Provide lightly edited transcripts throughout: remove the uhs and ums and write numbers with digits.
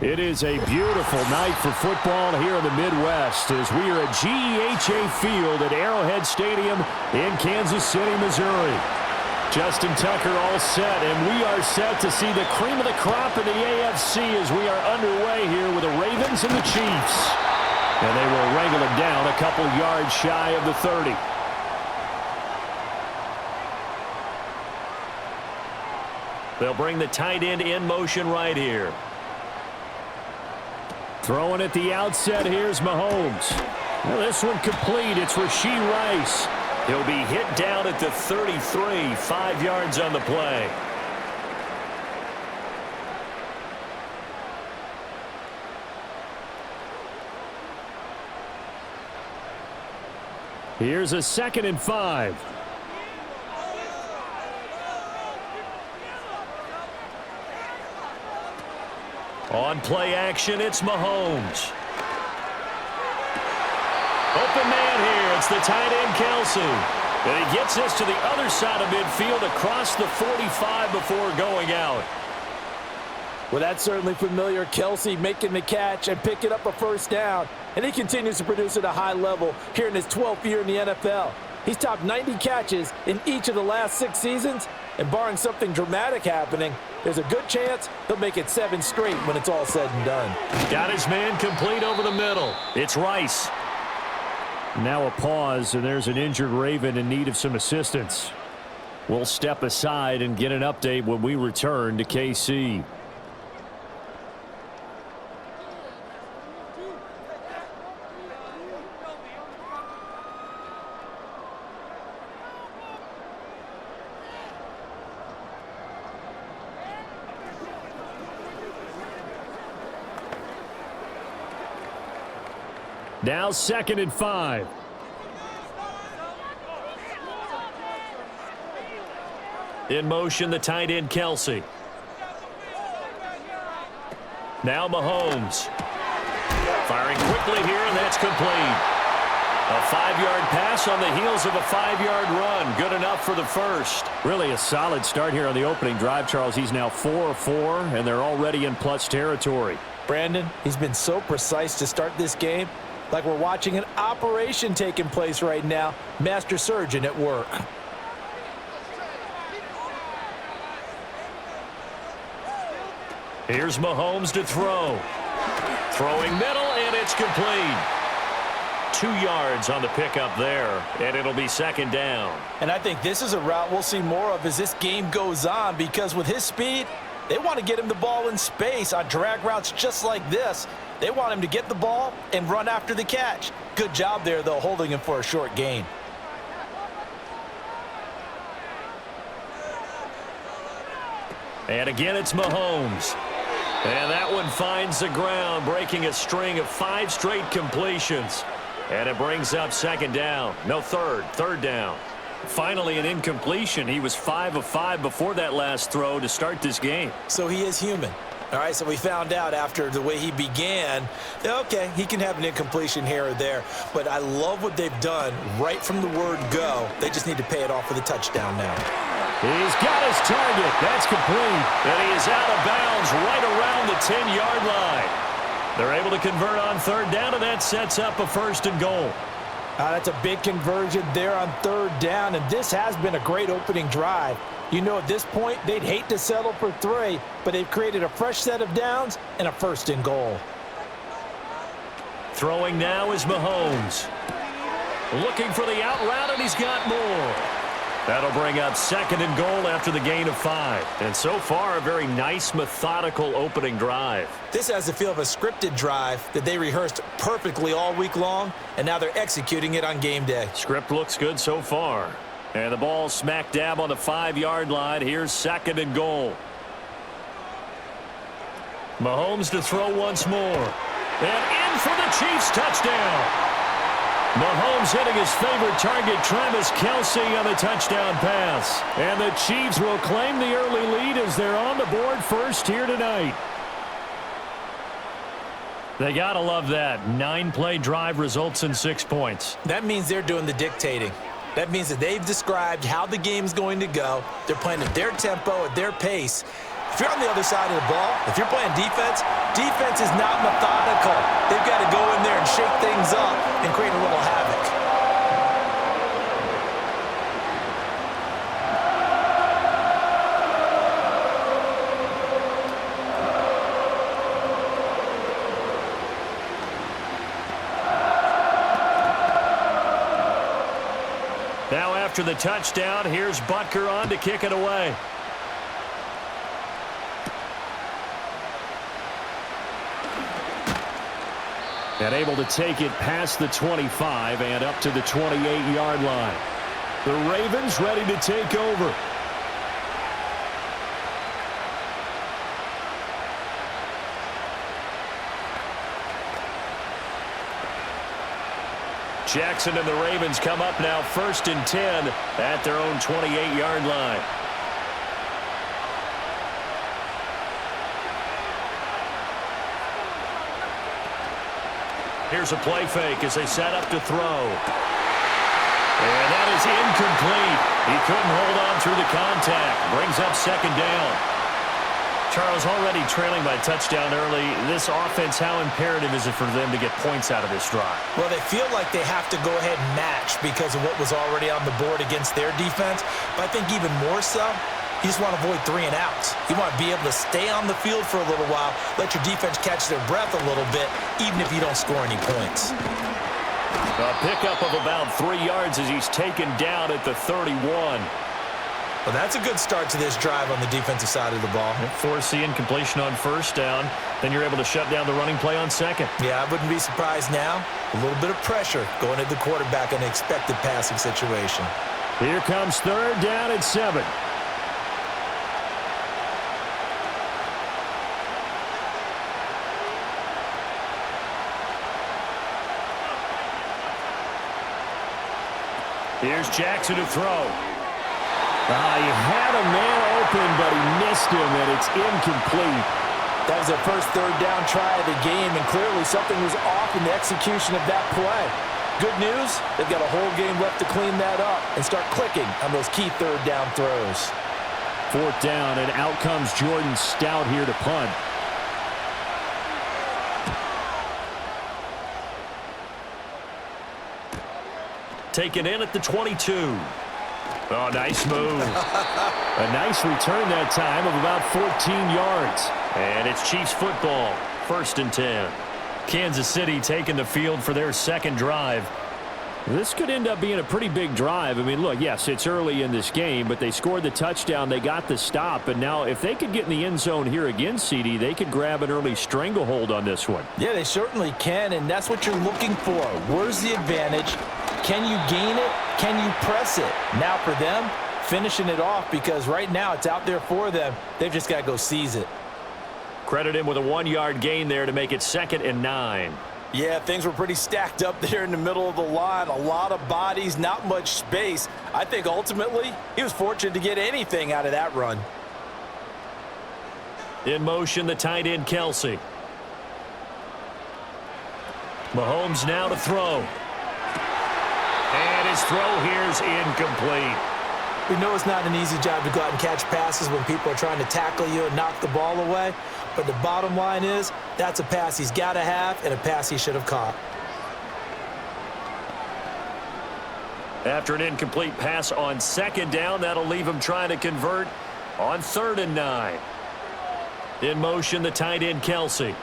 It is a beautiful night for football here in the Midwest as we are at GEHA Field at Arrowhead Stadium in Kansas City, Missouri. Justin Tucker all set, and we are set to see the cream of the crop in the AFC as we are underway here with the Ravens and the Chiefs. And they will wrangle it down a couple yards shy of the 30. They'll bring the tight end in motion right here. Throwing at the outset, here's Mahomes. Well, this one complete. It's Rashee Rice. He'll be hit down at the 33, 5 yards on the play. Here's a 2nd and 5. On play action, it's Mahomes. Open man here. It's the tight end, Kelce. And he gets this to the other side of midfield across the 45 before going out. Well, that's certainly familiar. Kelce making the catch and picking up a first down. And he continues to produce at a high level here in his 12th year in the NFL. He's topped 90 catches in each of the last 6 seasons. And barring something dramatic happening, there's a good chance he'll make it 7 straight when it's all said and done. Got his man complete over the middle. It's Rice. Now a pause, and there's an injured Raven in need of some assistance. We'll step aside and get an update when we return to KC. Now 2nd and 5. In motion, the tight end, Kelce. Now Mahomes. Firing quickly here, and that's complete. A 5-yard pass on the heels of a 5-yard run. Good enough for the first. Really a solid start here on the opening drive, Charles. He's now 4 of 4, and they're already in plus territory. Brandon, he's been so precise to start this game. Like we're watching an operation taking place right now. Master surgeon at work. Here's Mahomes to throw. Throwing middle, and it's complete. 2 yards on the pickup there, and it'll be 2nd down. And I think this is a route we'll see more of as this game goes on, because with his speed, they want to get him the ball in space on drag routes just like this. They want him to get the ball and run after the catch. Good job there, though, holding him for a short gain. And again, it's Mahomes. And that one finds the ground, breaking a string of 5 straight completions. And it brings up 2nd down. No, 3rd down. Finally, an incompletion. He was 5 of 5 before that last throw to start this game. So he is human. All right, so we found out after the way he began, okay, he can have an incompletion here or there, but I love what they've done right from the word go. They just need to pay it off with a touchdown now. He's got his target. That's complete. And he is out of bounds right around the 10-yard line. They're able to convert on 3rd down, and that sets up a 1st and goal. That's a big conversion there on 3rd down, and this has been a great opening drive. You know, at this point, they'd hate to settle for 3, but they've created a fresh set of downs and a 1st and goal. Throwing now is Mahomes. Looking for the out route, and he's got more. That'll bring up 2nd and goal after the gain of 5. And so far, a very nice, methodical opening drive. This has the feel of a scripted drive that they rehearsed perfectly all week long, and now they're executing it on game day. Script looks good so far. And the ball smack dab on the 5-yard line. Here's 2nd and goal. Mahomes to throw once more. And in for the Chiefs touchdown. Mahomes hitting his favorite target, Travis Kelce, on the touchdown pass. And the Chiefs will claim the early lead as they're on the board first here tonight. They got to love that. 9-play drive results in 6 points. That means they're doing the dictating. That means that they've described how the game's going to go. They're playing at their tempo, at their pace. If you're on the other side of the ball, if you're playing defense, defense is not methodical. They've got to go in there and shake things up and create a little havoc. Now after the touchdown, here's Butker on to kick it away. And able to take it past the 25 and up to the 28-yard line. The Ravens ready to take over. Jackson and the Ravens come up now 1st and 10 at their own 28-yard line. Here's a play fake as they set up to throw. And that is incomplete. He couldn't hold on through the contact. Brings up 2nd down. Charles, already trailing by touchdown early. This offense, how imperative is it for them to get points out of this drive? Well, they feel like they have to go ahead and match because of what was already on the board against their defense. But I think even more so, you just want to avoid 3 and outs. You want to be able to stay on the field for a little while, let your defense catch their breath a little bit, even if you don't score any points. A pickup of about 3 yards as he's taken down at the 31. Well, that's a good start to this drive on the defensive side of the ball. Force the incompletion on 1st down. Then you're able to shut down the running play on 2nd. Yeah, I wouldn't be surprised now. A little bit of pressure going at the quarterback in an expected passing situation. Here comes 3rd down at 7. Here's Jackson to throw. He had a man open, but he missed him, and it's incomplete. That was their first 3rd down try of the game, and clearly something was off in the execution of that play. Good news, they've got a whole game left to clean that up and start clicking on those key 3rd down throws. 4th down, and out comes Jordan Stout here to punt. Taken in at the 22. Oh, nice move. A nice return that time of about 14 yards. And it's Chiefs football, 1st and 10. Kansas City taking the field for their 2nd drive. This could end up being a pretty big drive. I mean, look, yes, it's early in this game, but they scored the touchdown. They got the stop. And now if they could get in the end zone here again, CD, they could grab an early stranglehold on this one. Yeah, they certainly can, and that's what you're looking for. Where's the advantage? Can you gain it? Can you press it? Now for them, finishing it off because right now it's out there for them. They've just got to go seize it. Credit him with a 1-yard gain there to make it 2nd and 9. Yeah, things were pretty stacked up there in the middle of the line. A lot of bodies, not much space. I think ultimately he was fortunate to get anything out of that run. In motion, the tight end Kelce. Mahomes now to throw. And his throw here is incomplete. We know it's not an easy job to go out and catch passes when people are trying to tackle you and knock the ball away. But the bottom line is that's a pass he's got to have and a pass he should have caught. After an incomplete pass on 2nd down, that'll leave him trying to convert on 3rd and 9. In motion, the tight end Kelce.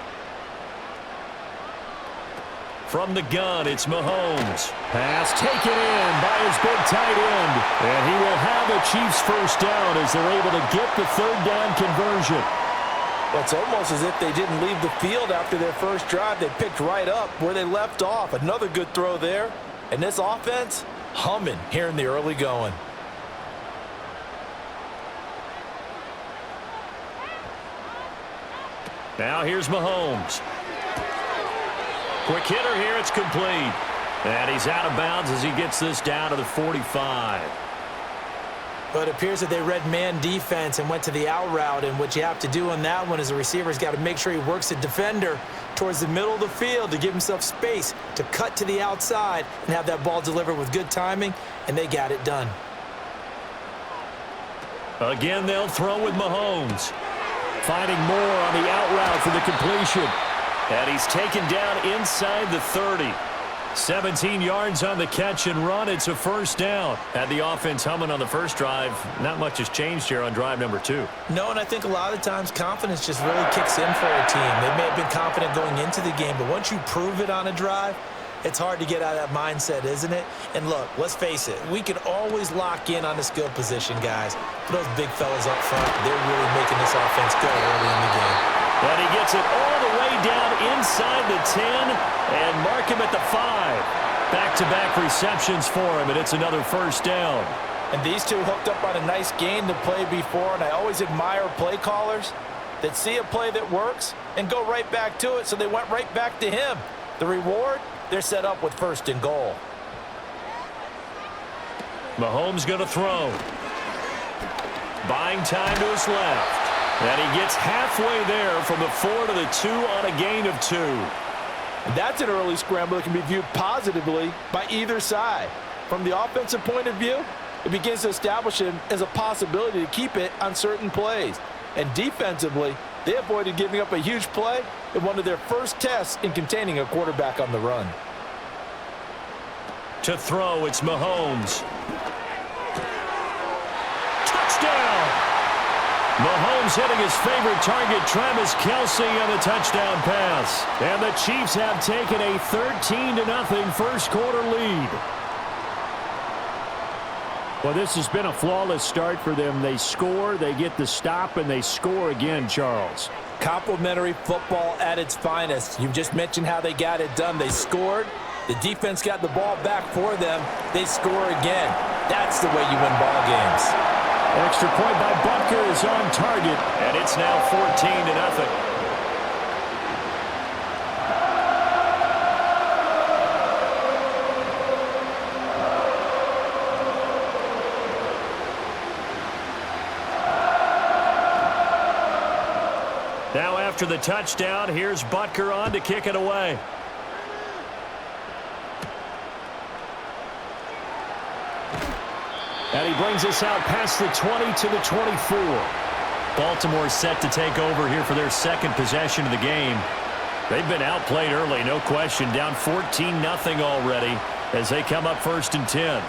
From the gun, it's Mahomes. Pass taken in by his big tight end. And he will have a Chiefs 1st down as they're able to get the 3rd down conversion. Well, it's almost as if they didn't leave the field after their first drive. They picked right up where they left off. Another good throw there. And this offense, humming here in the early going. Now here's Mahomes. Quick hitter here, it's complete. And he's out of bounds as he gets this down to the 45. But it appears that they read man defense and went to the out route, and what you have to do on that one is the receiver's got to make sure he works the defender towards the middle of the field to give himself space to cut to the outside and have that ball delivered with good timing, and they got it done. Again, they'll throw with Mahomes. finding Moore on the out route for the completion. And he's taken down inside the 30. 17 yards on the catch and run. It's a first down. Had the offense humming on the first drive. Not much has changed here on drive number 2. No, and I think a lot of times confidence just really kicks in for a team. They may have been confident going into the game, but once you prove it on a drive, it's hard to get out of that mindset, isn't it? And look, let's face it, we can always lock in on the skill position, guys. But those big fellas up front, they're really making this offense go early in the game. And he gets it all the way down inside the 10 and mark him at the 5. Back-to-back receptions for him, and it's another first down. And these two hooked up on a nice gain the play before, and I always admire play callers that see a play that works and go right back to it, so they went right back to him. The reward, they're set up with first and goal. Mahomes going to throw. Buying time to his left. And he gets halfway there from the 4 to the 2 on a gain of 2. That's an early scramble that can be viewed positively by either side. From the offensive point of view, it begins to establish him as a possibility to keep it on certain plays. And defensively, they avoided giving up a huge play in one of their first tests in containing a quarterback on the run. To throw, it's Mahomes. Touchdown! Mahomes hitting his favorite target, Travis Kelce, on the touchdown pass. And the Chiefs have taken a 13-0 first quarter lead. Well, this has been a flawless start for them. They score, they get the stop, and they score again, Charles. Complimentary football at its finest. You've just mentioned how they got it done. They scored. The defense got the ball back for them. They score again. That's the way you win ball games. Extra point by Butker is on target, and it's now 14-0. Now after the touchdown, here's Butker on to kick it away. And he brings us out past the 20 to the 24. Baltimore set to take over here for their second possession of the game. They've been outplayed early, no question. Down 14-0 already as they come up 1st and 10.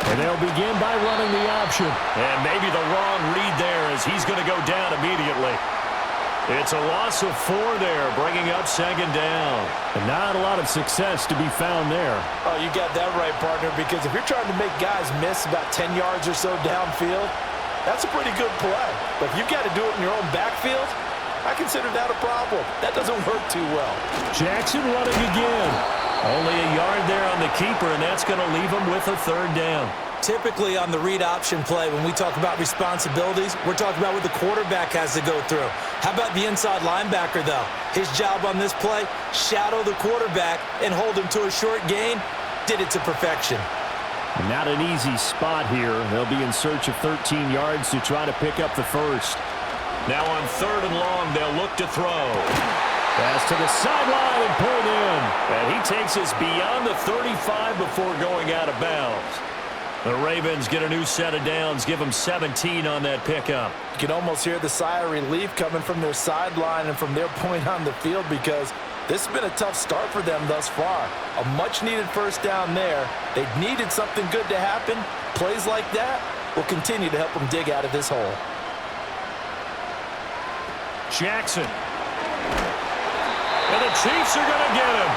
And they'll begin by running the option. And maybe the wrong read there as he's going to go down immediately. It's a loss of 4 there, bringing up 2nd down. And not a lot of success to be found there. Oh, you got that right, partner, because if you're trying to make guys miss about 10 yards or so downfield, that's a pretty good play. But if you've got to do it in your own backfield, I consider that a problem. That doesn't work too well. Jackson running again. Only a yard there on the keeper, and that's going to leave him with a 3rd down. Typically on the read option play, when we talk about responsibilities, we're talking about what the quarterback has to go through. How about the inside linebacker, though? His job on this play, shadow the quarterback and hold him to a short gain. Did it to perfection. Not an easy spot here. They'll be in search of 13 yards to try to pick up the first. Now on 3rd and long, they'll look to throw. Pass to the sideline and pulled in. And he takes us beyond the 35 before going out of bounds. The Ravens get a new set of downs, give them 17 on that pickup. You can almost hear the sigh of relief coming from their sideline and from their point on the field because this has been a tough start for them thus far. A much-needed first down there. They needed something good to happen. Plays like that will continue to help them dig out of this hole. Jackson. And the Chiefs are going to get him.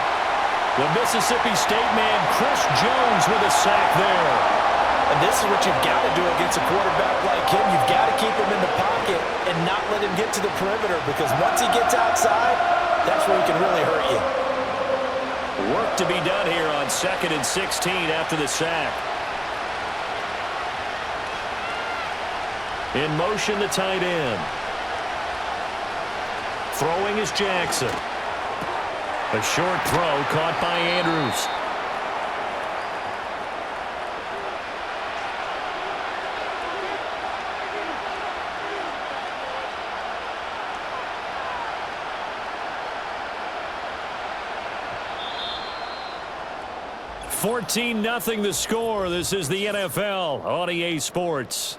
The Mississippi State man, Chris Jones, with a sack there. And this is what you've got to do against a quarterback like him. You've got to keep him in the pocket and not let him get to the perimeter because once he gets outside, that's where he can really hurt you. Work to be done here on 2nd and 16 after the sack. In motion, the tight end. Throwing is Jackson. A short throw caught by Andrews. 14-0 the score. This is the NFL on EA Sports.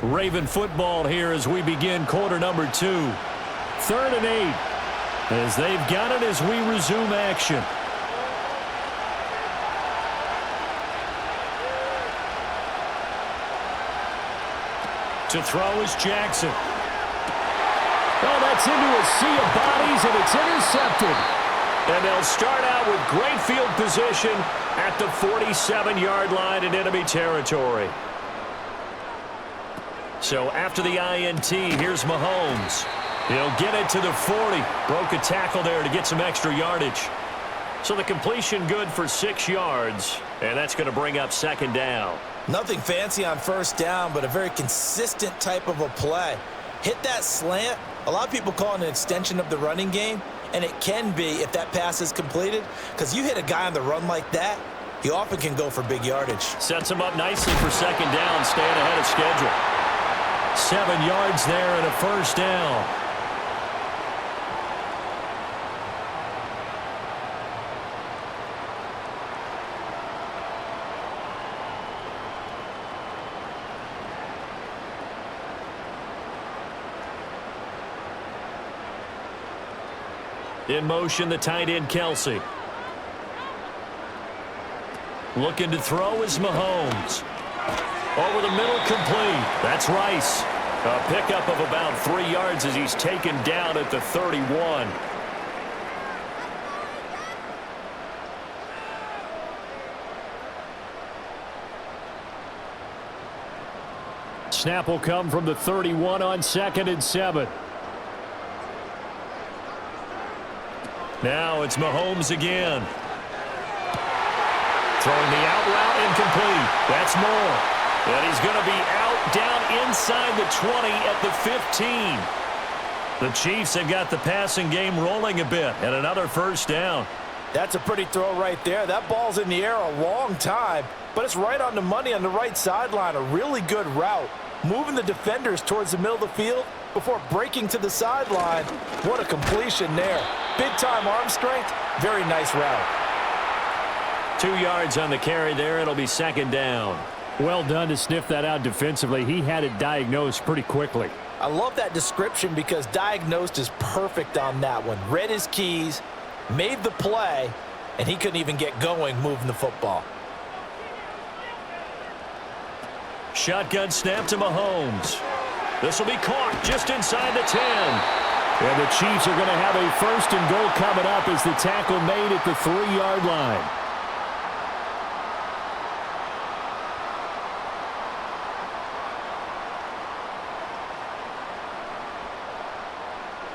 Raven football here as we begin quarter number 2. 3rd and 8 as they've got it as we resume action. To throw is Jackson. Oh, that's into a sea of bodies, and it's intercepted. And they'll start out with great field position at the 47-yard line in enemy territory. So after the INT, here's Mahomes. He'll get it to the 40. Broke a tackle there to get some extra yardage. So the completion good for 6 yards, and that's going to bring up 2nd down. Nothing fancy on 1st down, but a very consistent type of a play. Hit that slant. A lot of people call it an extension of the running game, and it can be if that pass is completed, because you hit a guy on the run like that, he often can go for big yardage. Sets him up nicely for 2nd down, staying ahead of schedule. 7 yards there and a 1st down. In motion, the tight end, Kelce. Looking to throw is Mahomes. Over the middle, complete. That's Rice. A pickup of about 3 yards as he's taken down at the 31. Snap will come from the 31 on 2nd and 7. Now it's Mahomes again. Throwing the out route incomplete. That's Moore. And he's going to be out down inside the 20 at the 15. The Chiefs have got the passing game rolling a bit and another 1st down. That's a pretty throw right there. That ball's in the air a long time, but it's right on the money on the right sideline. A really good route. Moving the defenders towards the middle of the field before breaking to the sideline. What a completion there. Big-time arm strength. Very nice route. 2 yards on the carry there. It'll be 2nd down. Well done to sniff that out defensively. He had it diagnosed pretty quickly. I love that description because diagnosed is perfect on that one. Read his keys, made the play, and he couldn't even get going moving the football. Shotgun snap to Mahomes. This will be caught just inside the 10. And the Chiefs are going to have a 1st and goal coming up as the tackle made at the 3-yard line.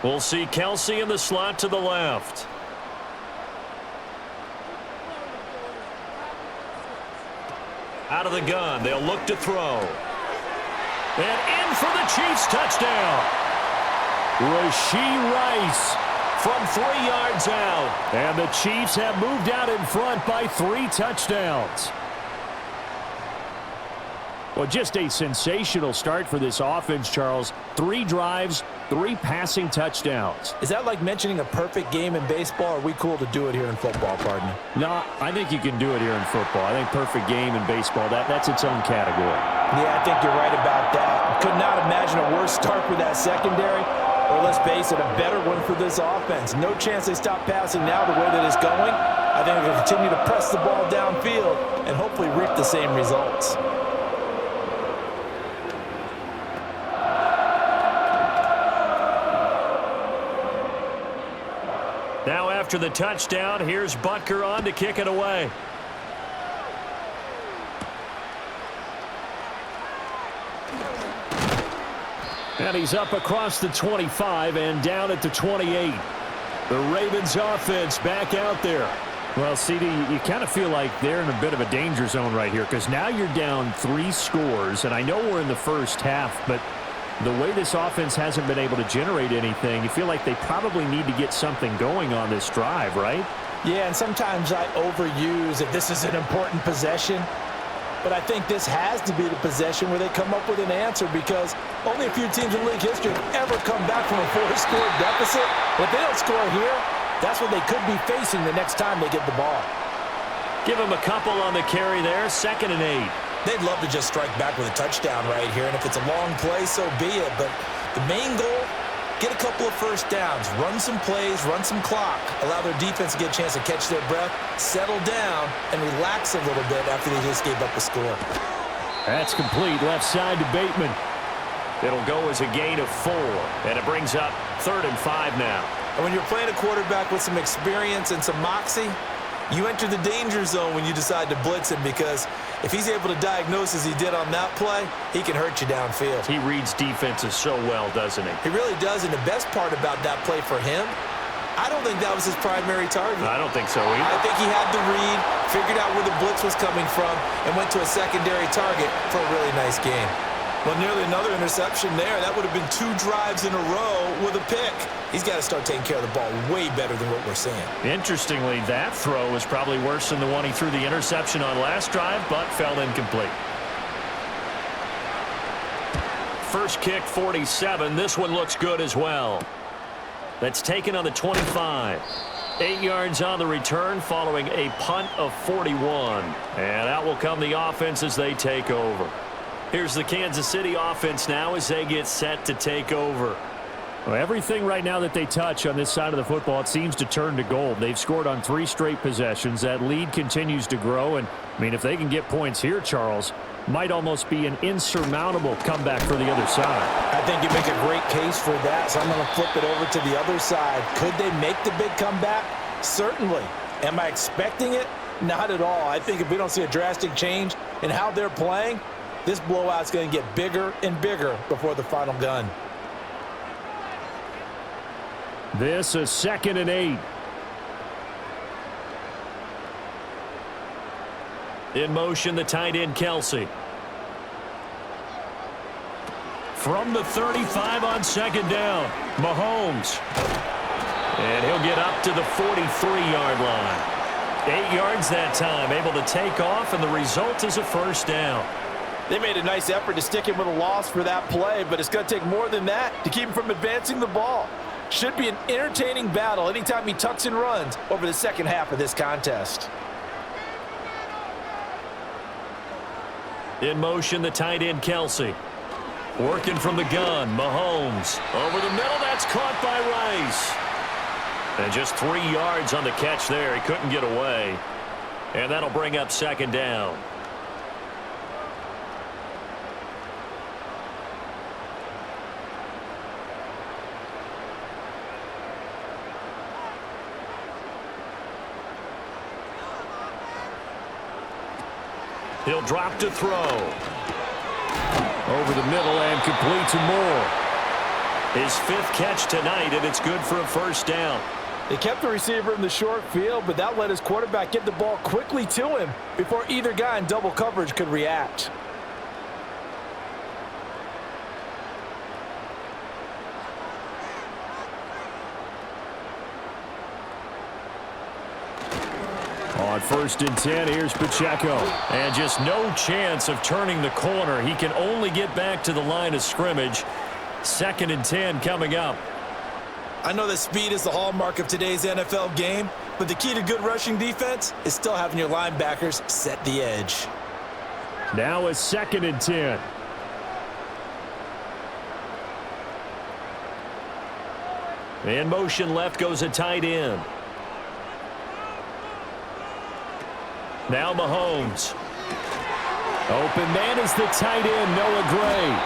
We'll see Kelce in the slot to the left. Out of the gun, they'll look to throw. And in for the Chiefs touchdown. Rashee Rice from 3 yards out. And the Chiefs have moved out in front by 3 touchdowns. Well, just a sensational start for this offense, Charles. 3 drives, 3 passing touchdowns. Is that like mentioning a perfect game in baseball, or are we cool to do it here in football, partner? No, I think you can do it here in football. I think perfect game in baseball, that's its own category. Yeah, I think you're right about that. Could not imagine a worse start for that secondary, or let's face it, a better one for this offense. No chance they stop passing now the way that it's going. I think they'll continue to press the ball downfield and hopefully reap the same results. Now after the touchdown, here's Butker on to kick it away. And he's up across the 25 and down at the 28. The Ravens offense back out there. Well, CD, you kind of feel like they're in a bit of a danger zone right here because now you're down 3 scores, and I know we're in the first half, but the way this offense hasn't been able to generate anything, you feel like they probably need to get something going on this drive, right? Yeah, and sometimes I overuse if this is an important possession. But I think this has to be the possession where they come up with an answer, because only a few teams in league history have ever come back from a 4-score deficit. But if they don't score here, that's what they could be facing the next time they get the ball. Give him a couple on the carry there, 2nd and 8. They'd love to just strike back with a touchdown right here, and if it's a long play, so be it. But the main goal, get a couple of first downs, run some plays, run some clock, allow their defense to get a chance to catch their breath, settle down, and relax a little bit after they just gave up a score. That's complete, left side to Bateman. It'll go as a gain of 4, and it brings up 3rd and 5 now. And when you're playing a quarterback with some experience and some moxie, you enter the danger zone when you decide to blitz him, because if he's able to diagnose as he did on that play, he can hurt you downfield. He reads defenses so well, doesn't he? He really does, and the best part about that play for him, I don't think that was his primary target. I don't think so either. I think he had the read, figured out where the blitz was coming from, and went to a secondary target for a really nice game. Well, nearly another interception there. That would have been 2 drives in a row with a pick. He's got to start taking care of the ball way better than what we're seeing. Interestingly, that throw was probably worse than the one he threw the interception on last drive, but fell incomplete. First kick, 47. This one looks good as well. That's taken on the 25. 8 yards on the return following a punt of 41. And out will come the offense as they take over. Here's the Kansas City offense now as they get set to take over. Well, everything right now that they touch on this side of the football, it seems to turn to gold. They've scored on 3 straight possessions. That lead continues to grow. And, I mean, if they can get points here, Charles, might almost be an insurmountable comeback for the other side. I think you make a great case for that, so I'm going to flip it over to the other side. Could they make the big comeback? Certainly. Am I expecting it? Not at all. I think if we don't see a drastic change in how they're playing, this blowout's going to get bigger and bigger before the final gun. This is 2nd and 8. In motion, the tight end, Kelce. From the 35 on 2nd down, Mahomes. And he'll get up to the 43-yard line. 8 yards that time, able to take off, and the result is a first down. They made a nice effort to stick him with a loss for that play, but it's going to take more than that to keep him from advancing the ball. Should be an entertaining battle anytime he tucks and runs over the second half of this contest. In motion, the tight end, Kelce. Working from the gun, Mahomes. Over the middle, that's caught by Rice. And just 3 yards on the catch there. He couldn't get away. And that'll bring up 2nd down. He'll drop to throw. Over the middle and complete to Moore. His 5th catch tonight, and it's good for a first down. They kept the receiver in the short field, but that let his quarterback get the ball quickly to him before either guy in double coverage could react. On 1st and 10, here's Pacheco. And just no chance of turning the corner. He can only get back to the line of scrimmage. 2nd and 10 coming up. I know that speed is the hallmark of today's NFL game, but the key to good rushing defense is still having your linebackers set the edge. Now it's 2nd and 10. In motion left goes a tight end. Now Mahomes. Open man is the tight end, Noah Gray.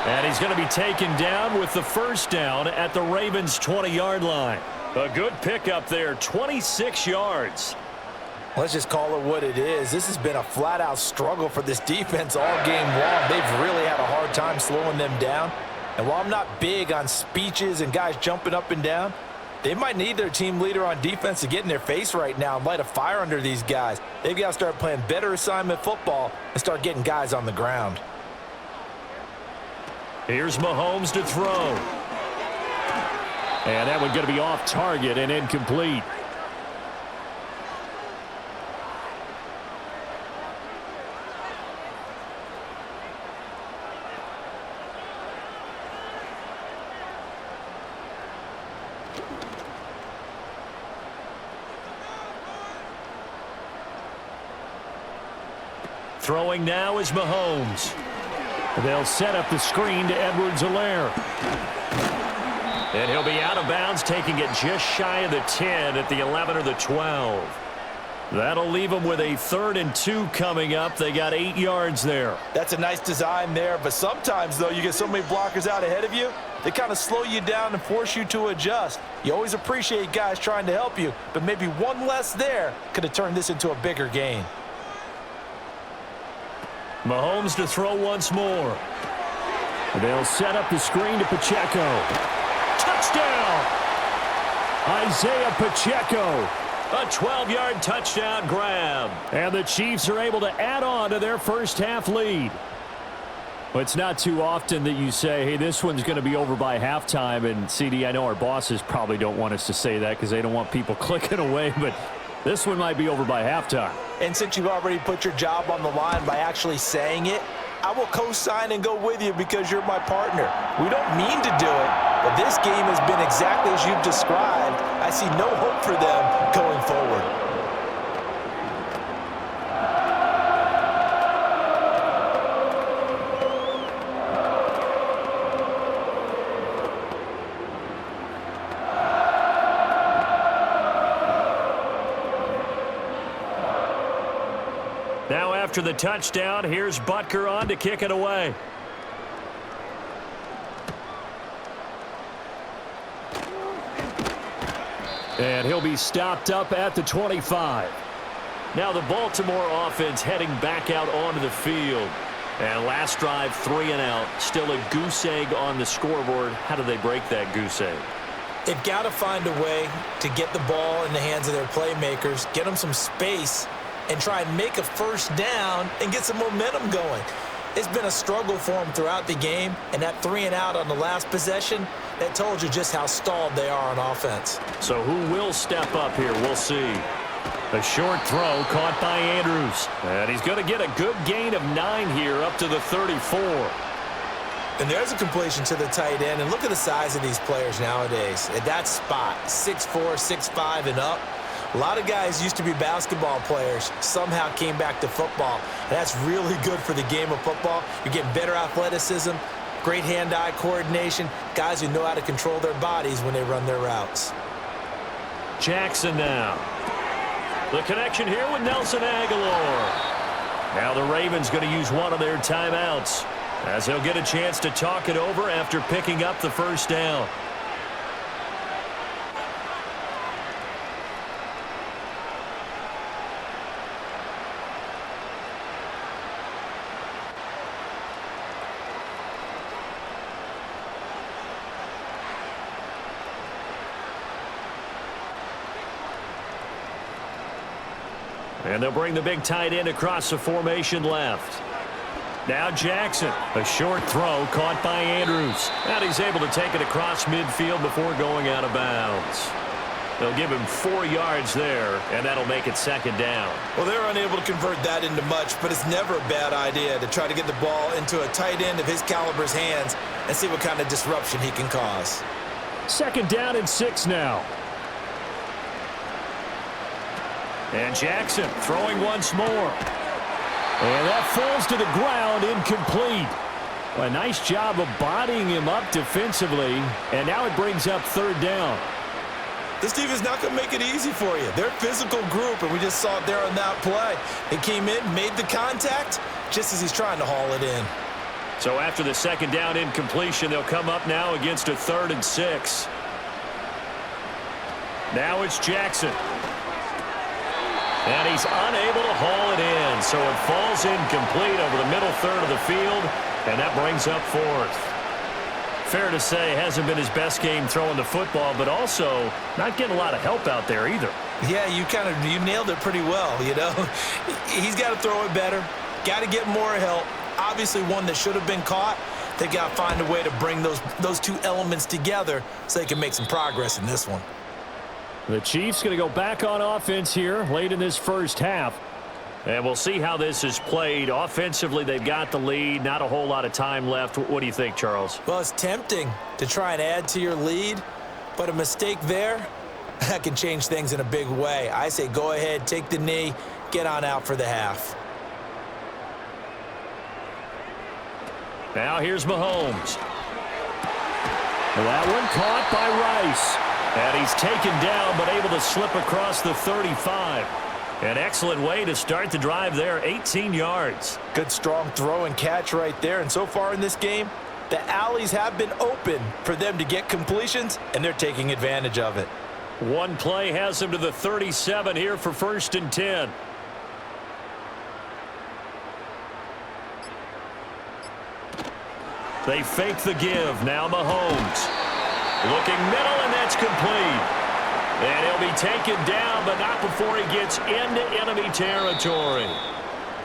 And he's going to be taken down with the first down at the Ravens' 20-yard line. A good pickup there, 26 yards. Let's just call it what it is. This has been a flat-out struggle for this defense all game long. They've really had a hard time slowing them down. And while I'm not big on speeches and guys jumping up and down, they might need their team leader on defense to get in their face right now and light a fire under these guys. They've got to start playing better assignment football and start getting guys on the ground. Here's Mahomes to throw. And that one's going to be off target and incomplete. Throwing now is Mahomes. They'll set up the screen to Edwards-Helaire. And he'll be out of bounds, taking it just shy of the 10 at the 11 or the 12. That'll leave them with a 3rd and 2 coming up. They got 8 yards there. That's a nice design there, but sometimes, though, you get so many blockers out ahead of you, they kind of slow you down and force you to adjust. You always appreciate guys trying to help you, but maybe one less there could have turned this into a bigger gain. Mahomes to throw once more. They'll set up the screen to Pacheco. Touchdown! Isaiah Pacheco. A 12-yard touchdown grab. And the Chiefs are able to add on to their first-half lead. Well, it's not too often that you say, hey, this one's going to be over by halftime. And, CD, I know our bosses probably don't want us to say that because they don't want people clicking away, but this one might be over by halftime. And since you've already put your job on the line by actually saying it, I will co-sign and go with you because you're my partner. We don't mean to do it, but this game has been exactly as you've described. I see no hope for them going forward. Now after the touchdown, here's Butker on to kick it away. And he'll be stopped up at the 25. Now the Baltimore offense heading back out onto the field. And last drive, 3 and out. Still a goose egg on the scoreboard. How do they break that goose egg? They've got to find a way to get the ball in the hands of their playmakers, get them some space, and try and make a first down and get some momentum going. It's been a struggle for them throughout the game, and that 3 and out on the last possession, that told you just how stalled they are on offense. So who will step up here? We'll see. A short throw caught by Andrews. And he's going to get a good gain of 9 here up to the 34. And there's a completion to the tight end. And look at the size of these players nowadays. At that spot, 6'4", 6'5", and up. A lot of guys used to be basketball players, somehow came back to football. And that's really good for the game of football. You're getting better athleticism, great hand-eye coordination, guys who know how to control their bodies when they run their routes. Jackson now. The connection here with Nelson Aguilar. Now the Ravens going to use one of their timeouts as he'll get a chance to talk it over after picking up the first down. And they'll bring the big tight end across the formation left. Now Jackson, a short throw caught by Andrews. And he's able to take it across midfield before going out of bounds. They'll give him 4 yards there, and that'll make it second down. Well, they're unable to convert that into much, but it's never a bad idea to try to get the ball into a tight end of his caliber's hands and see what kind of disruption he can cause. Second down and 6 now. And Jackson throwing once more. And that falls to the ground, incomplete. Well, a nice job of bodying him up defensively. And now it brings up third down. This team is not going to make it easy for you. They're a physical group, and we just saw it there on that play. They came in, made the contact, just as he's trying to haul it in. So after the second down incompletion, they'll come up now against a 3rd and 6. Now it's Jackson. And he's unable to haul it in, so it falls incomplete over the middle third of the field, and that brings up 4th. Fair to say, hasn't been his best game throwing the football, but also not getting a lot of help out there either. Yeah, you nailed it pretty well, you know. He's got to throw it better, got to get more help. Obviously one that should have been caught. They got to find a way to bring those two elements together so they can make some progress in this one. The Chiefs going to go back on offense here late in this first half. And we'll see how this is played. Offensively, they've got the lead. Not a whole lot of time left. What do you think, Charles? Well, it's tempting to try and add to your lead, but a mistake there, that can change things in a big way. I say go ahead, take the knee, get on out for the half. Now here's Mahomes. That one caught by Rice. And he's taken down but able to slip across the 35. An excellent way to start the drive there, 18 yards. Good strong throw and catch right there. And so far in this game, the alleys have been open for them to get completions, and they're taking advantage of it. One play has him to the 37 here for 1st and 10. They fake the give. Now Mahomes. Looking middle, and that's complete. And he'll be taken down, but not before he gets into enemy territory.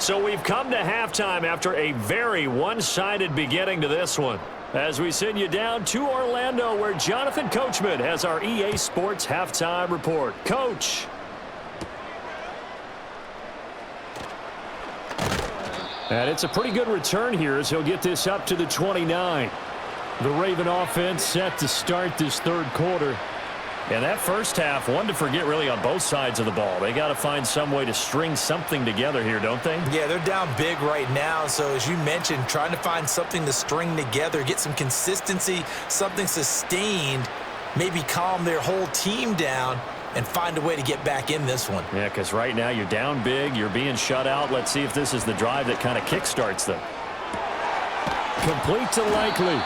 So we've come to halftime after a very one-sided beginning to this one. As we send you down to Orlando, where Jonathan Coachman has our EA Sports halftime report. Coach. And it's a pretty good return here as he'll get this up to the 29. The Raven offense set to start this third quarter. And that first half, one to forget really on both sides of the ball. They got to find some way to string something together here, don't they? Yeah, they're down big right now. So as you mentioned, trying to find something to string together, get some consistency, something sustained, maybe calm their whole team down and find a way to get back in this one. Yeah, because right now you're down big, you're being shut out. Let's see if this is the drive that kind of kickstarts them. Complete to Likely.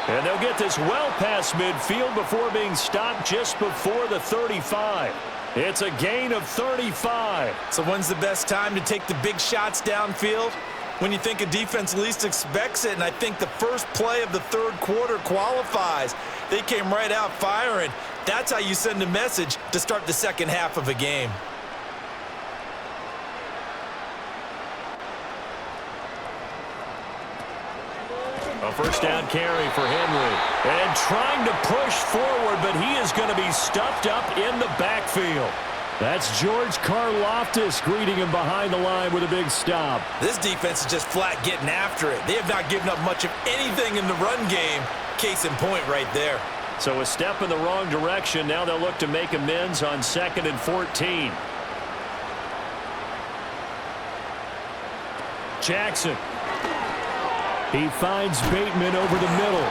And they'll get this well past midfield before being stopped just before the 35. It's a gain of 35. So when's the best time to take the big shots downfield? When you think a defense least expects it, and I think the first play of the third quarter qualifies. They came right out firing. That's how you send a message to start the second half of a game. A first down carry for Henry. And trying to push forward, but he is going to be stuffed up in the backfield. That's George Karlaftis greeting him behind the line with a big stop. This defense is just flat getting after it. They have not given up much of anything in the run game. Case in point right there. So a step in the wrong direction. Now they'll look to make amends on 2nd and 14. Jackson. He finds Bateman over the middle.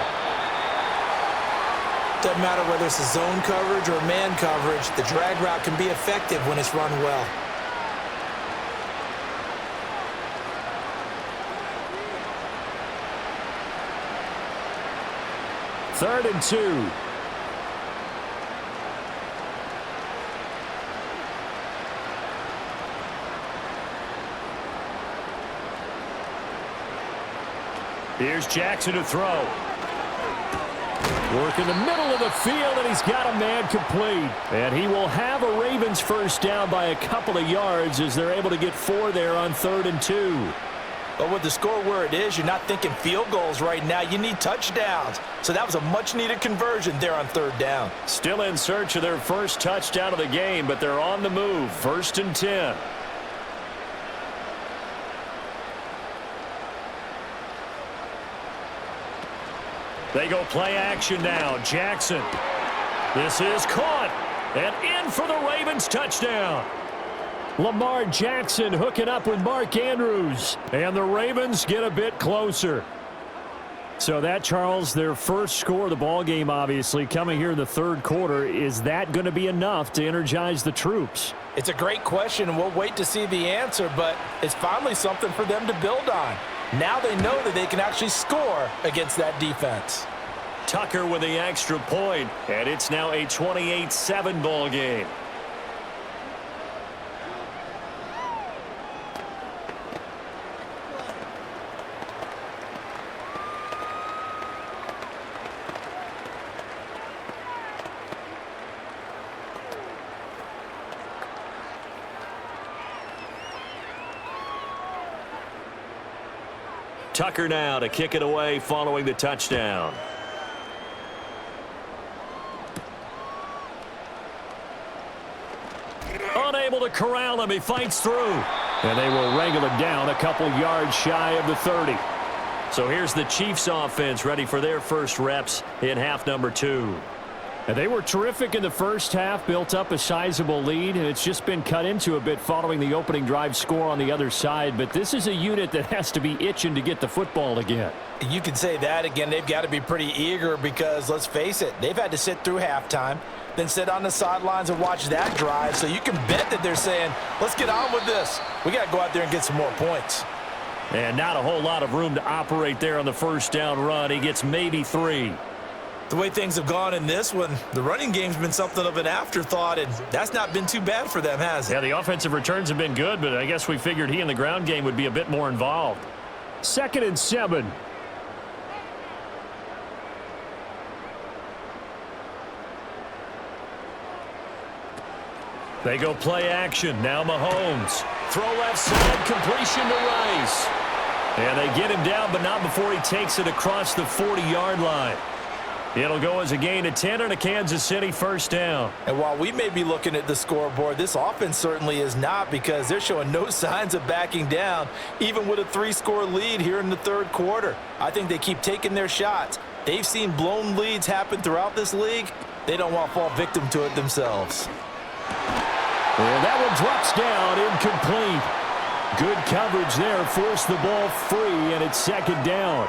Doesn't matter whether it's a zone coverage or man coverage, the drag route can be effective when it's run well. Third and 2. Here's Jackson to throw. Work in the middle of the field, and he's got a man complete. And he will have a Ravens first down by a couple of yards as they're able to get 4 there on 3rd and 2. But with the score where it is, you're not thinking field goals right now. You need touchdowns. So that was a much-needed conversion there on 3rd down. Still in search of their first touchdown of the game, but they're on the move. 1st and 10. They go play action now. Jackson. This is caught. And in for the Ravens touchdown. Lamar Jackson hooking up with Mark Andrews. And the Ravens get a bit closer. So that, Charles, their first score of the ball game, obviously, coming here in the third quarter. Is that going to be enough to energize the troops? It's a great question, and we'll wait to see the answer, but it's finally something for them to build on. Now they know that they can actually score against that defense. Tucker with the extra point, and it's now a 28-7 ball game. Tucker now to kick it away following the touchdown. Unable to corral him. He fights through. And they will wrangle him down a couple yards shy of the 30. So here's the Chiefs offense ready for their first reps in half number 2. And they were terrific in the first half, built up a sizable lead, and it's just been cut into a bit following the opening drive score on the other side. But this is a unit that has to be itching to get the football again. You can say that again. They've got to be pretty eager because, let's face it, they've had to sit through halftime, then sit on the sidelines and watch that drive. So you can bet that they're saying, let's get on with this. We got to go out there and get some more points. And not a whole lot of room to operate there on the first down run. He gets maybe 3. The way things have gone in this one, the running game's been something of an afterthought, and that's not been too bad for them, has it? Yeah, the offensive returns have been good, but I guess we figured he in the ground game would be a bit more involved. 2nd and 7. They go play action. Now Mahomes. Throw left side, completion to Rice. And they get him down, but not before he takes it across the 40-yard line. It'll go as a gain of 10 and a Kansas City first down. And while we may be looking at the scoreboard, this offense certainly is not, because they're showing no signs of backing down, even with a 3-score lead here in the third quarter. I think they keep taking their shots. They've seen blown leads happen throughout this league. They don't want to fall victim to it themselves. And that one drops down, incomplete. Good coverage there, forced the ball free, and it's 2nd down.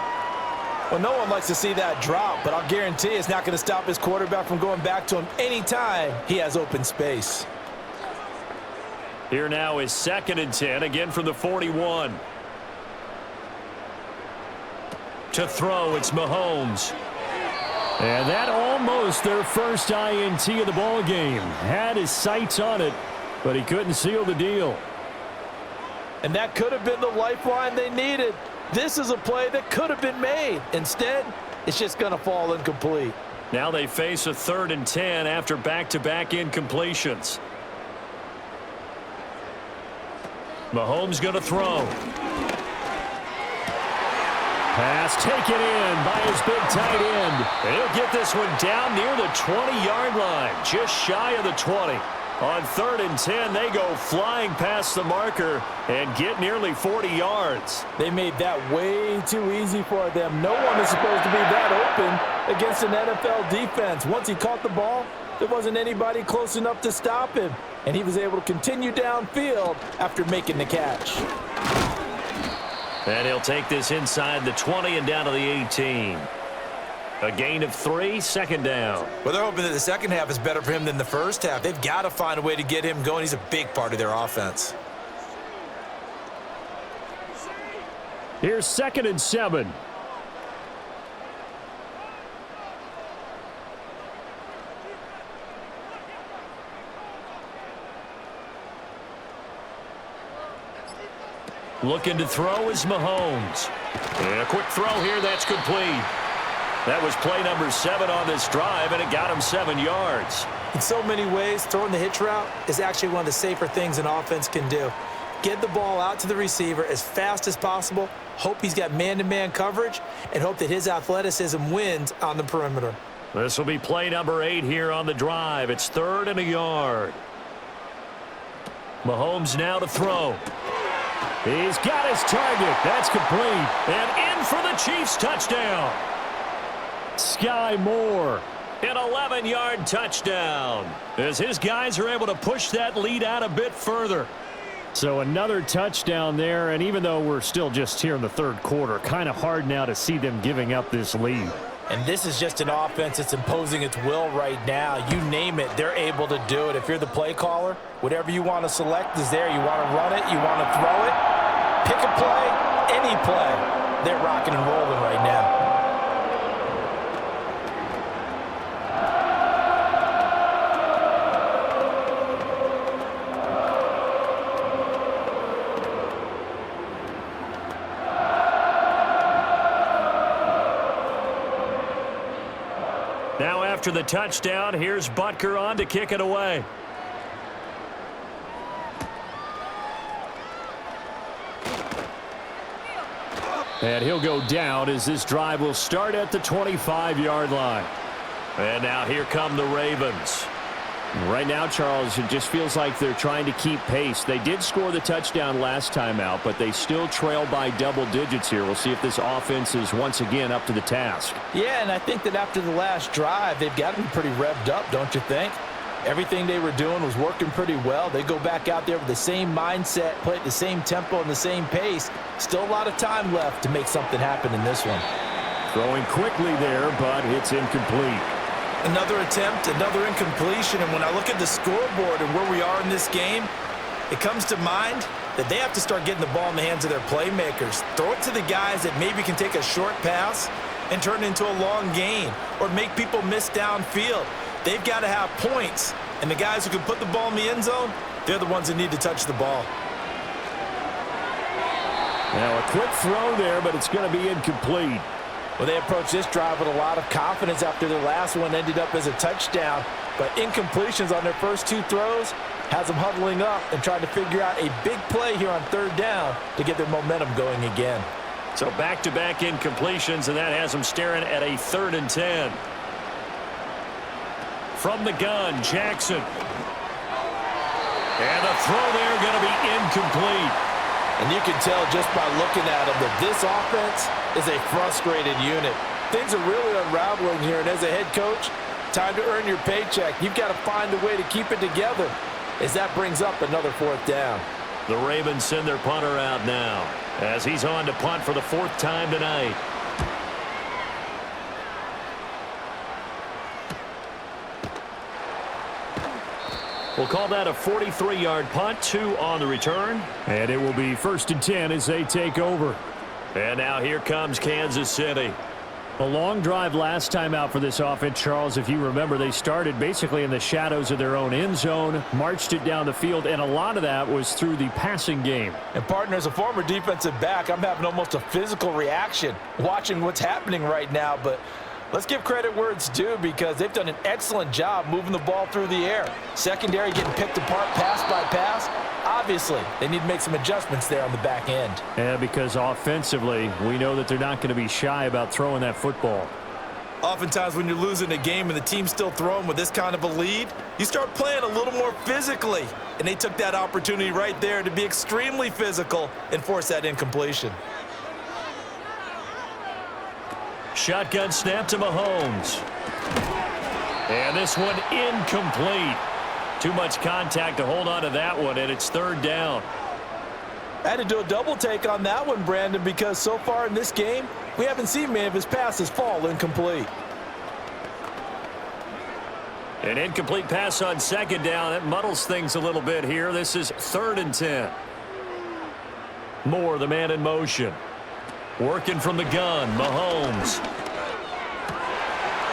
Well, no one likes to see that drop, but I'll guarantee it's not going to stop his quarterback from going back to him anytime he has open space. Here now is 2nd and 10, again from the 41. To throw, it's Mahomes. And that almost their first INT of the ball game. Had his sights on it, but he couldn't seal the deal. And that could have been the lifeline they needed. This is a play that could have been made. Instead, it's just going to fall incomplete. Now they face a 3rd and 10 after back-to-back incompletions. Mahomes going to throw. Pass taken in by his big tight end. And he'll get this one down near the 20-yard line, just shy of the 20. On 3rd and 10, they go flying past the marker and get nearly 40 yards. They made that way too easy for them. No one is supposed to be that open against an NFL defense. Once he caught the ball, there wasn't anybody close enough to stop him, and he was able to continue downfield after making the catch. And he'll take this inside the 20 and down to the 18. A gain of 3, 2nd down. Well, they're hoping that the second half is better for him than the first half. They've got to find a way to get him going. He's a big part of their offense. Here's 2nd and 7. Looking to throw is Mahomes. And a quick throw here, that's complete. That was play number 7 on this drive, and it got him 7 yards. In so many ways, throwing the hitch route is actually one of the safer things an offense can do. Get the ball out to the receiver as fast as possible, hope he's got man-to-man coverage, and hope that his athleticism wins on the perimeter. This will be play number 8 here on the drive. It's 3rd and a yard. Mahomes now to throw. He's got his target. That's complete. And in for the Chiefs touchdown. Sky Moore, an 11-yard touchdown, as his guys are able to push that lead out a bit further. So another touchdown there, and even though we're still just here in the third quarter, kind of hard now to see them giving up this lead. And this is just an offense that's imposing its will right now. You name it, they're able to do it. If you're the play caller, whatever you want to select is there. You want to run it, you want to throw it, pick a play, any play. They're rocking and rolling right now. Now after the touchdown, here's Butker on to kick it away. And he'll go down as this drive will start at the 25-yard line. And now here come the Ravens. Right now, Charles, it just feels like they're trying to keep pace. They did score the touchdown last time out, but they still trail by double digits here. We'll see if this offense is once again up to the task. Yeah, and I think that after the last drive, they've got to be pretty revved up, don't you think? Everything they were doing was working pretty well. They go back out there with the same mindset, play at the same tempo and the same pace. Still a lot of time left to make something happen in this one. Throwing quickly there, but it's incomplete. Another attempt, another incompletion, and when I look at the scoreboard and where we are in this game, it comes to mind that they have to start getting the ball in the hands of their playmakers. Throw it to the guys that maybe can take a short pass and turn it into a long gain or make people miss downfield. They've got to have points, and the guys who can put the ball in the end zone, they're the ones that need to touch the ball. Now a quick throw there, but it's going to be incomplete. Well, they approached this drive with a lot of confidence after their last one ended up as a touchdown. But incompletions on their first two throws has them huddling up and trying to figure out a big play here on third down to get their momentum going again. So back-to-back incompletions, and that has them staring at a 3rd and 10. From the gun, Jackson. And the throw there going to be incomplete. And you can tell just by looking at them that this offense is a frustrated unit. Things are really unraveling here, and as a head coach, time to earn your paycheck. You've got to find a way to keep it together as that brings up another 4th down. The Ravens send their punter out now as he's on to punt for the 4th time tonight. We'll call that a 43-yard punt, 2 on the return. And it will be 1st and 10 as they take over. And now here comes Kansas City. A long drive last time out for this offense, Charles. If you remember, they started basically in the shadows of their own end zone, marched it down the field, and a lot of that was through the passing game. And, partner, as a former defensive back, I'm having almost a physical reaction watching what's happening right now. But let's give credit where it's due because they've done an excellent job moving the ball through the air. Secondary getting picked apart pass by pass. Obviously, they need to make some adjustments there on the back end. Yeah, because offensively, we know that they're not going to be shy about throwing that football. Oftentimes when you're losing a game and the team's still throwing with this kind of a lead, you start playing a little more physically. And they took that opportunity right there to be extremely physical and force that incompletion. Shotgun snap to Mahomes. And this one incomplete. Too much contact to hold on to that one, and it's 3rd down. I had to do a double take on that one, Brandon, because so far in this game, we haven't seen many of his passes fall incomplete. An incomplete pass on 2nd down. It muddles things a little bit here. This is 3rd and 10. Moore, the man in motion. Working from the gun, Mahomes.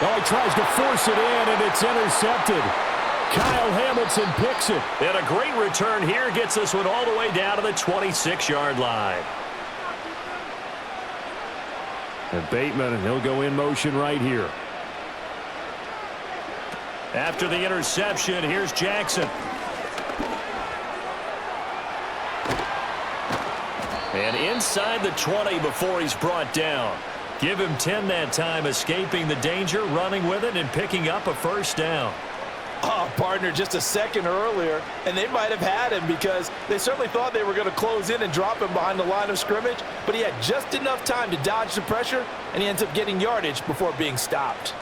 Oh, he tries to force it in, and it's intercepted. Kyle Hamilton picks it. And a great return here gets this one all the way down to the 26-yard line. And Bateman, and he'll go in motion right here. After the interception, here's Jackson. And inside the 20 before he's brought down. Give him 10 that time, escaping the danger, running with it, and picking up a 1st down. Oh, partner, just a second earlier, and they might have had him because they certainly thought they were going to close in and drop him behind the line of scrimmage, but he had just enough time to dodge the pressure, and he ends up getting yardage before being stopped.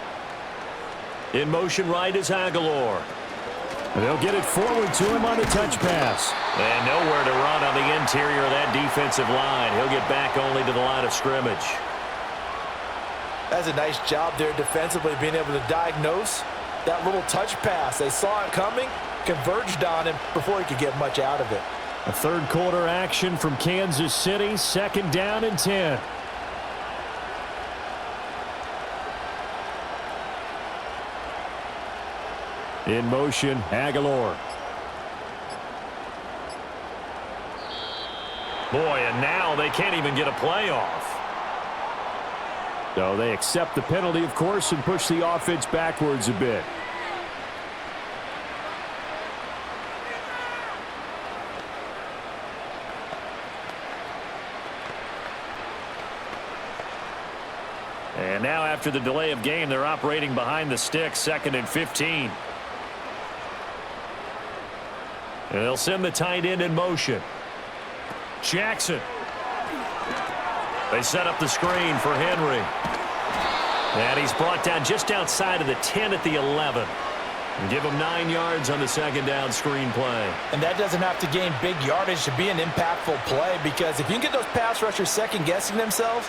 In motion right is Aguilar. And they'll get it forward to him on a touch pass. And nowhere to run on the interior of that defensive line. He'll get back only to the line of scrimmage. That's a nice job there defensively, being able to diagnose that little touch pass. They saw it coming, converged on him before he could get much out of it. A 3rd quarter action from Kansas City, 2nd down and 10. In motion, Aguilar. Boy, and now they can't even get a play off. So they accept the penalty, of course, and push the offense backwards a bit. And now after the delay of game, they're operating behind the sticks, 2nd and 15. And they'll send the tight end in motion. Jackson. They set up the screen for Henry. And he's brought down just outside of the 10 at the 11. And give him 9 yards on the second down screen play. And that doesn't have to gain big yardage to be an impactful play, because if you can get those pass rushers second-guessing themselves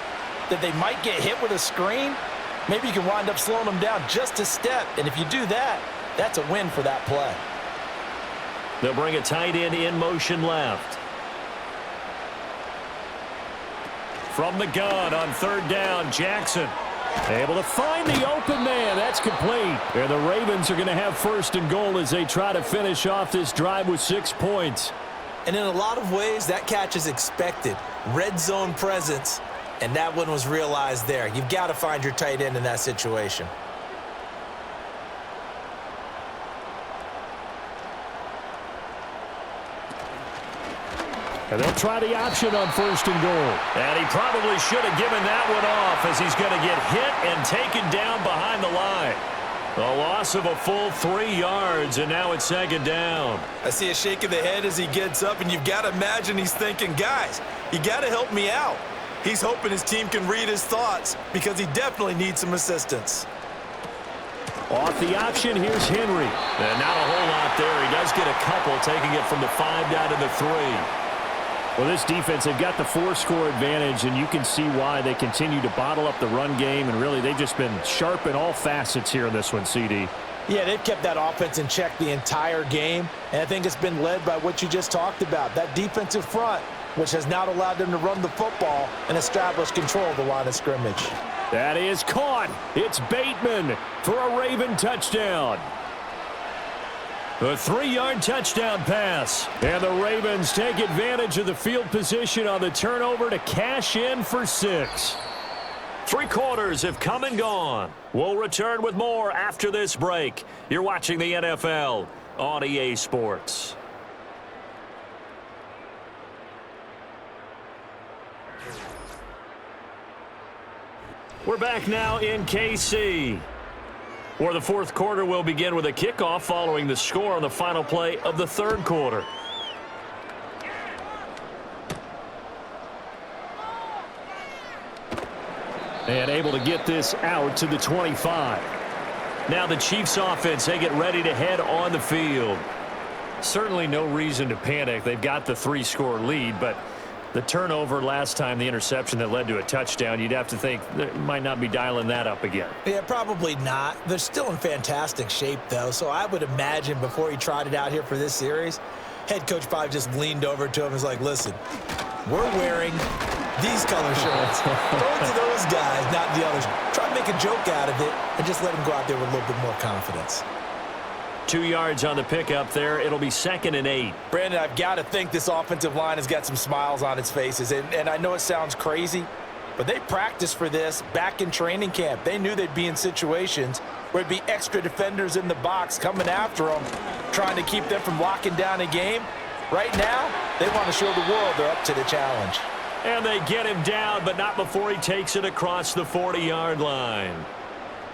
that they might get hit with a screen, maybe you can wind up slowing them down just a step. And if you do that, that's a win for that play. They'll bring a tight end in motion left. From the gun on third down, Jackson. Able to find the open man. That's complete. And the Ravens are going to have first and goal as they try to finish off this drive with 6 points. And in a lot of ways, that catch is expected. Red zone presence, and that one was realized there. You've got to find your tight end in that situation. And they'll try the option on first and goal. And he probably should have given that one off, as he's going to get hit and taken down behind the line. A loss of a full 3 yards, and now it's second down. I see a shake of the head as he gets up, and you've got to imagine he's thinking, guys, you got to help me out. He's hoping his team can read his thoughts, because he definitely needs some assistance. Off the option, here's Henry. And not a whole lot there. He does get a couple, taking it from the 5 down to the 3. Well, this defense, they've got the 4-score advantage, and you can see why they continue to bottle up the run game, and really they've just been sharp in all facets here in this one, CD. Yeah, they've kept that offense in check the entire game, and I think it's been led by what you just talked about, that defensive front, which has not allowed them to run the football and establish control of the line of scrimmage. That is caught. It's Bateman for a Raven touchdown. A 3-yard touchdown pass. And the Ravens take advantage of the field position on the turnover to cash in for 6. 3 quarters have come and gone. We'll return with more after this break. You're watching the NFL on EA Sports. We're back now in KC, where the fourth quarter will begin with a kickoff following the score on the final play of the third quarter. And able to get this out to the 25. Now the Chiefs offense, they get ready to head on the field. Certainly no reason to panic. They've got the 3-score lead, but the turnover last time, the interception that led to a touchdown, you'd have to think they might not be dialing that up again. Yeah, probably not. They're still in fantastic shape, though, so I would imagine before he tried it out here for this series, head coach probably just leaned over to him and was like, listen, we're wearing these color shirts. Throw it to those guys, not the others. Try to make a joke out of it and just let him go out there with a little bit more confidence. 2 yards on the pickup there. It'll be 2nd and 8. Brandon, I've got to think this offensive line has got some smiles on its faces. And I know it sounds crazy, but they practiced for this back in training camp. They knew they'd be in situations where it'd be extra defenders in the box coming after them, trying to keep them from locking down a game. Right now, they want to show the world they're up to the challenge. And they get him down, but not before he takes it across the 40-yard line.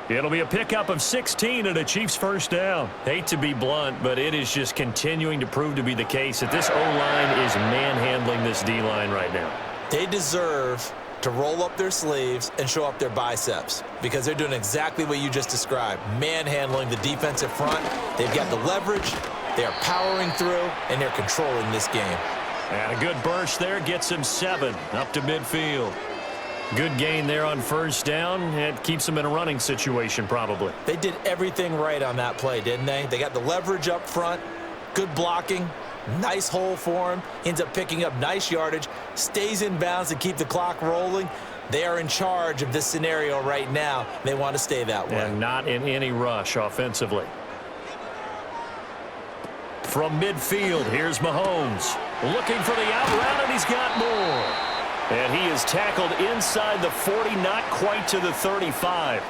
It'll be a pickup of 16 and a Chiefs first down. Hate to be blunt, but it is just continuing to prove to be the case that this O-line is manhandling this D-line right now. They deserve to roll up their sleeves and show up their biceps, because they're doing exactly what you just described, manhandling the defensive front. They've got the leverage, they're powering through, and they're controlling this game. And a good burst there gets him 7 up to midfield. Good gain there on first down. It keeps them in a running situation probably. They did everything right on that play, didn't they? They got the leverage up front, good blocking, nice hole for him, ends up picking up nice yardage, stays in bounds to keep the clock rolling. They are in charge of this scenario right now. They want to stay that way. And not in any rush offensively. From midfield, here's Mahomes. Looking for the out route, and he's got more. And he is tackled inside the 40, not quite to the 35.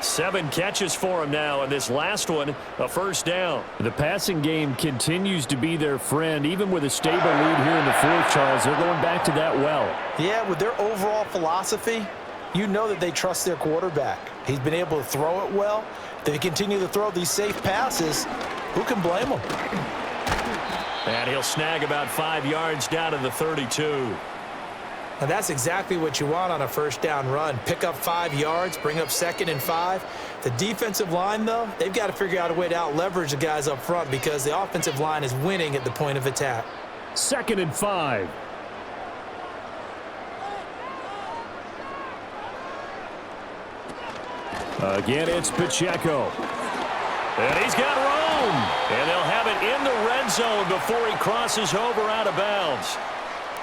7 catches for him now, and this last one, a first down. The passing game continues to be their friend. Even with a stable lead here in the fourth, Charles, they're going back to that well. Yeah, with their overall philosophy, you know that they trust their quarterback. He's been able to throw it well. They continue to throw these safe passes. Who can blame them? And he'll snag about 5 yards down to the 32. And that's exactly what you want on a first down run. Pick up 5 yards, bring up 2nd and 5. The defensive line, though, they've got to figure out a way to out-leverage the guys up front because the offensive line is winning at the point of attack. 2nd and 5. Again, it's Pacheco. And he's got room. And they'll have it in the red zone before he crosses over out of bounds.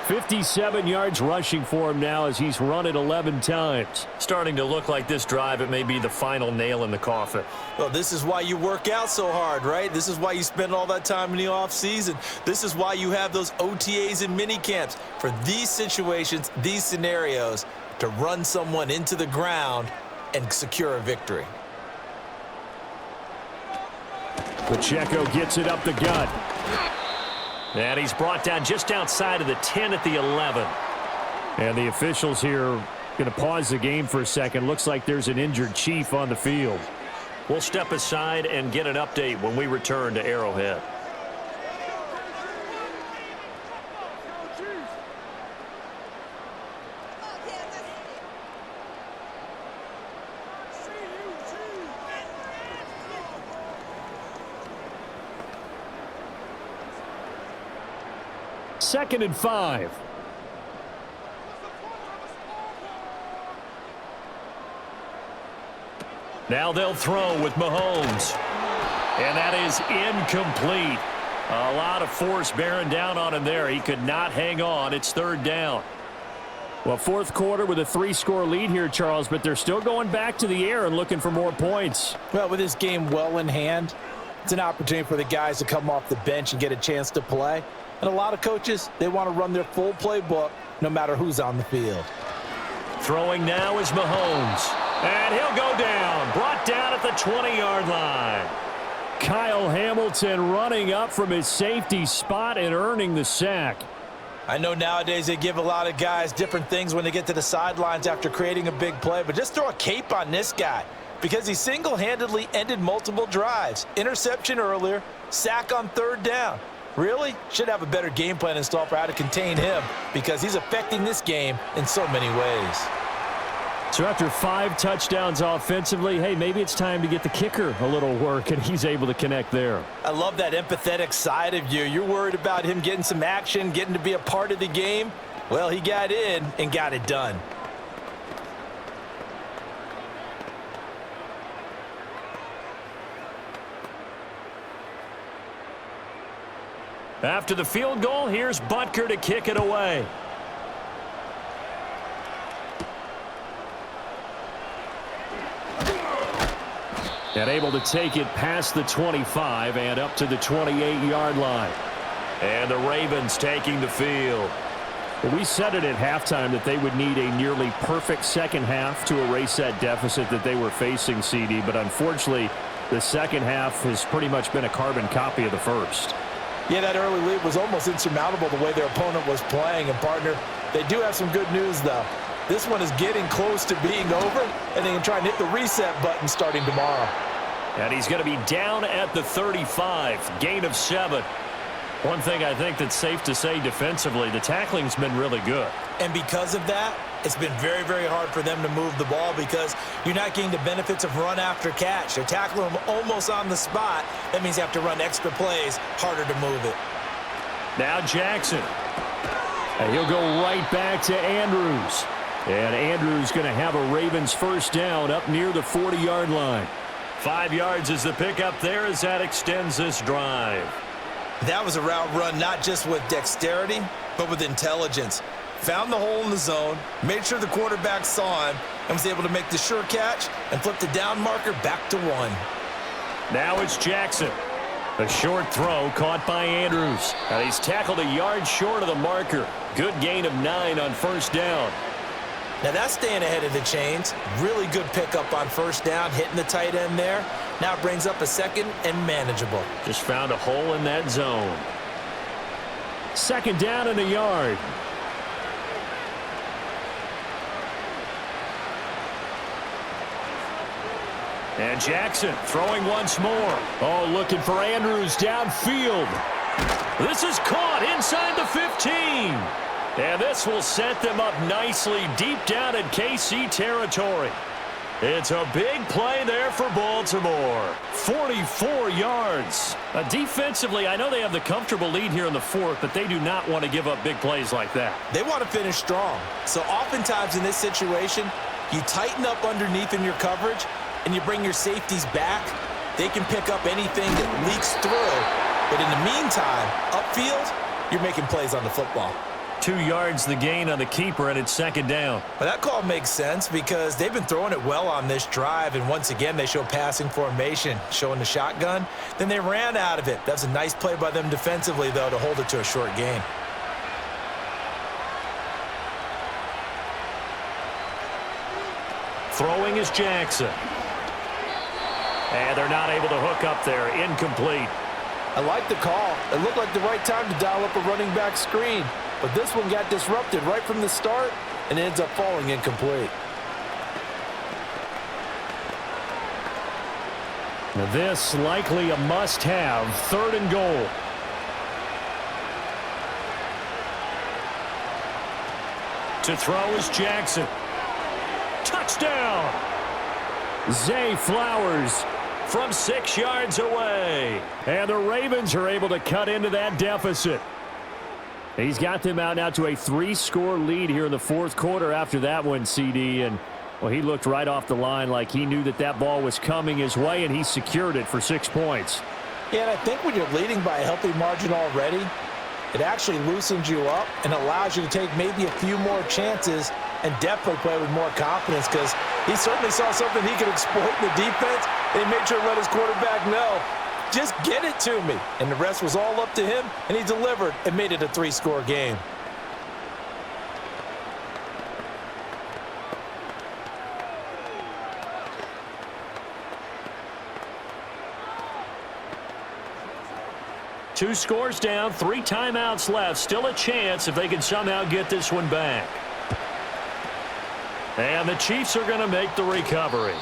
57 yards rushing for him now as he's run it 11 times. Starting to look like this drive, it may be the final nail in the coffin. Well, this is why you work out so hard, right? This is why you spend all that time in the offseason. This is why you have those OTAs and mini camps for these situations, these scenarios, to run someone into the ground and secure a victory. Pacheco gets it up the gut. And he's brought down just outside of the 10 at the 11. And the officials here going to pause the game for a second. Looks like there's an injured Chief on the field. We'll step aside and get an update when we return to Arrowhead. Second and 5. Now they'll throw with Mahomes. And that is incomplete. A lot of force bearing down on him there. He could not hang on. It's 3rd down. Well, 4th quarter with a 3-score lead here, Charles, but they're still going back to the air and looking for more points. Well, with this game well in hand, it's an opportunity for the guys to come off the bench and get a chance to play. And a lot of coaches, they want to run their full playbook no matter who's on the field. Throwing now is Mahomes. And he'll go down. Brought down at the 20-yard line. Kyle Hamilton running up from his safety spot and earning the sack. I know nowadays they give a lot of guys different things when they get to the sidelines after creating a big play, but just throw a cape on this guy because he single-handedly ended multiple drives. Interception earlier, sack on 3rd down. Really? Should have a better game plan installed for how to contain him because he's affecting this game in so many ways. So after 5 touchdowns offensively, hey, maybe it's time to get the kicker a little work, and he's able to connect there. I love that empathetic side of you. You're worried about him getting some action, getting to be a part of the game. Well, he got in and got it done. After the field goal, here's Butker to kick it away. And able to take it past the 25 and up to the 28-yard line. And the Ravens taking the field. Well, we said it at halftime that they would need a nearly perfect second half to erase that deficit that they were facing, CD. But unfortunately, the second half has pretty much been a carbon copy of the first. Yeah, that early lead was almost insurmountable the way their opponent was playing. And, partner, they do have some good news, though. This one is getting close to being over, and they can try and hit the reset button starting tomorrow. And he's going to be down at the 35, gain of 7. One thing I think that's safe to say defensively, the tackling's been really good. And because of that, it's been very, very hard for them to move the ball because you're not getting the benefits of run after catch. They're tackling them almost on the spot. That means you have to run extra plays, harder to move it. Now Jackson. And he'll go right back to Andrews. And Andrews going to have a Ravens first down up near the 40-yard line. 5 yards is the pickup there as that extends this drive. That was a route run not just with dexterity, but with intelligence. Found the hole in the zone, made sure the quarterback saw him, and was able to make the sure catch and flip the down marker back to 1. Now it's Jackson. A short throw caught by Andrews. And he's tackled a yard short of the marker. Good gain of 9 on first down. Now that's staying ahead of the chains. Really good pickup on first down, hitting the tight end there. Now it brings up a second and manageable. Just found a hole in that zone. Second down and a yard. And Jackson throwing once more. Oh, looking for Andrews downfield. This is caught inside the 15. And this will set them up nicely deep down in KC territory. It's a big play there for Baltimore. 44 yards. Defensively, I know they have the comfortable lead here in the fourth, but they do not want to give up big plays like that. They want to finish strong. So oftentimes in this situation, you tighten up underneath in your coverage, and you bring your safeties back. They can pick up anything that leaks through. But in the meantime, upfield, you're making plays on the football. 2 yards the gain on the keeper, and it's second down. Well, that call makes sense because they've been throwing it well on this drive, and once again, they show passing formation, showing the shotgun. Then they ran out of it. That's a nice play by them defensively, though, to hold it to a short gain. Throwing is Jackson. And they're not able to hook up there. Incomplete. I like the call. It looked like the right time to dial up a running back screen. But this one got disrupted right from the start and ends up falling incomplete. Now this likely a must-have. 3rd and goal. To throw is Jackson. Touchdown! Zay Flowers from 6 yards away. And the Ravens are able to cut into that deficit. He's got them out now to a 3-score lead here in the fourth quarter after that one, CD. And, well, he looked right off the line like he knew that that ball was coming his way, and he secured it for 6 points. Yeah, and I think when you're leading by a healthy margin already, it actually loosens you up and allows you to take maybe a few more chances and definitely play with more confidence because he certainly saw something he could exploit in the defense, and he made sure to let his quarterback know, just get it to me. And the rest was all up to him, and he delivered and made it a 3-score game. Two scores down, 3 timeouts left. Still a chance if they can somehow get this one back. And the Chiefs are going to make the recovery.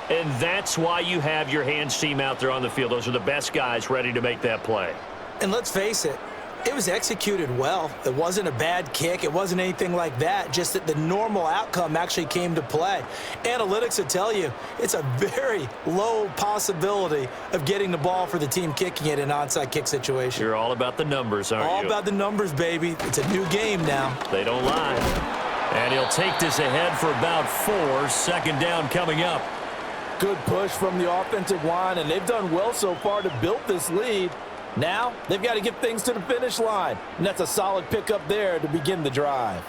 And that's why you have your hands team out there on the field. Those are the best guys ready to make that play. And let's face it, it was executed well. It wasn't a bad kick. It wasn't anything like that. Just that the normal outcome actually came to play. Analytics will tell you it's a very low possibility of getting the ball for the team kicking it in an onside kick situation. You're all about the numbers, aren't you? All about the numbers, baby. It's a new game now. They don't lie. And he'll take this ahead for about 4. Second down coming up. Good push from the offensive line, and they've done well so far to build this lead. Now, they've got to get things to the finish line, and that's a solid pickup there to begin the drive.